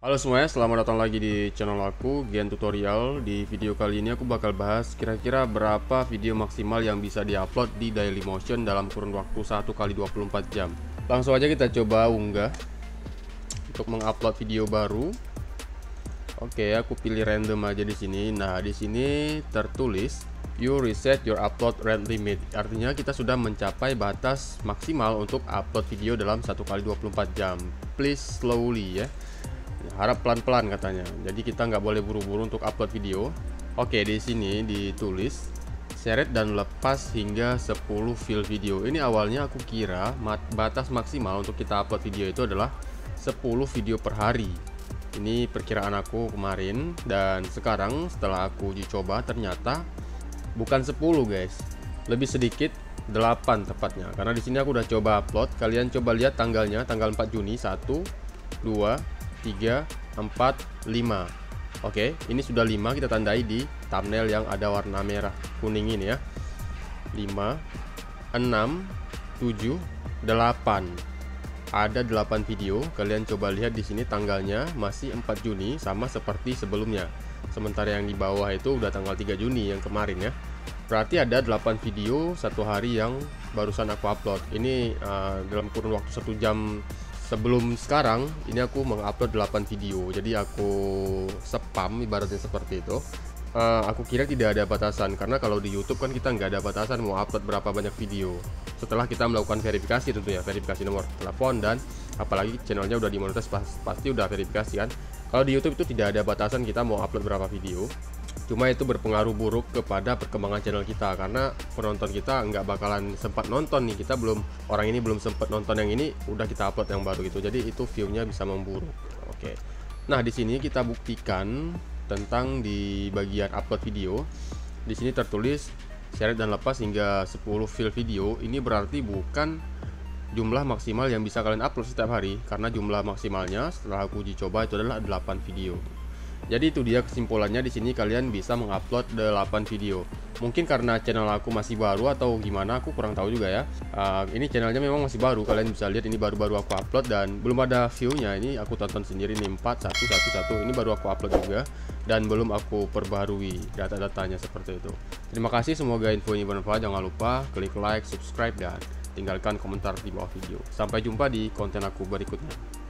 Halo semuanya, selamat datang lagi di channel aku, Gen Tutorial. Di video kali ini aku bakal bahas kira-kira berapa video maksimal yang bisa diupload di Dailymotion dalam kurun waktu 1 kali 24 jam. Langsung aja kita coba unggah untuk mengupload video baru. Oke, aku pilih random aja di sini. Nah, di sini tertulis you reset your upload rate limit. Artinya kita sudah mencapai batas maksimal untuk upload video dalam 1 kali 24 jam. Please slowly ya. Harap pelan-pelan katanya. Jadi kita nggak boleh buru-buru untuk upload video. Oke, di sini ditulis seret dan lepas hingga 10 file video. Ini awalnya aku kira batas maksimal untuk kita upload video itu adalah 10 video per hari. Ini perkiraan aku kemarin, dan sekarang setelah aku uji coba ternyata bukan 10 guys. Lebih sedikit, 8 tepatnya. Karena di sini aku udah coba upload. Kalian coba lihat tanggalnya, tanggal 4 Juni 1 2 3 4 5. Oke, ini sudah 5, kita tandai di thumbnail yang ada warna merah kuning ini ya. 5 6 7 8. Ada 8 video. Kalian coba lihat di sini tanggalnya masih 4 Juni sama seperti sebelumnya. Sementara yang di bawah itu udah tanggal 3 Juni yang kemarin ya. Berarti ada 8 video satu hari yang barusan aku upload. Ini dalam kurun waktu 1 jam sebelum sekarang ini aku mengupload 8 video. Jadi aku spam ibaratnya seperti itu. Aku kira tidak ada batasan, karena kalau di YouTube kan kita nggak ada batasan mau upload berapa banyak video. Setelah kita melakukan verifikasi tentunya, verifikasi nomor telepon, dan apalagi channelnya udah dimonetis pasti udah verifikasi kan. Kalau di YouTube itu tidak ada batasan kita mau upload berapa video. Cuma itu berpengaruh buruk kepada perkembangan channel kita, karena penonton kita nggak bakalan sempat nonton nih. Orang ini belum sempat nonton yang ini, udah kita upload yang baru gitu. Jadi itu view-nya bisa memburuk. Oke. Nah, di sini kita buktikan tentang di bagian upload video. Di sini tertulis seret dan lepas hingga 10 file video. Ini berarti bukan jumlah maksimal yang bisa kalian upload setiap hari, karena jumlah maksimalnya setelah aku uji coba itu adalah 8 video. Jadi itu dia kesimpulannya, di sini kalian bisa mengupload 8 video. Mungkin karena channel aku masih baru atau gimana, aku kurang tahu juga ya. Ini channelnya memang masih baru, kalian bisa lihat ini baru-baru aku upload dan belum ada view-nya. Ini aku tonton sendiri nih, 4 1 1 1. Ini baru aku upload juga dan belum aku perbaharui data-datanya seperti itu. Terima kasih, semoga info ini bermanfaat. Jangan lupa klik like, subscribe, dan tinggalkan komentar di bawah video. Sampai jumpa di konten aku berikutnya.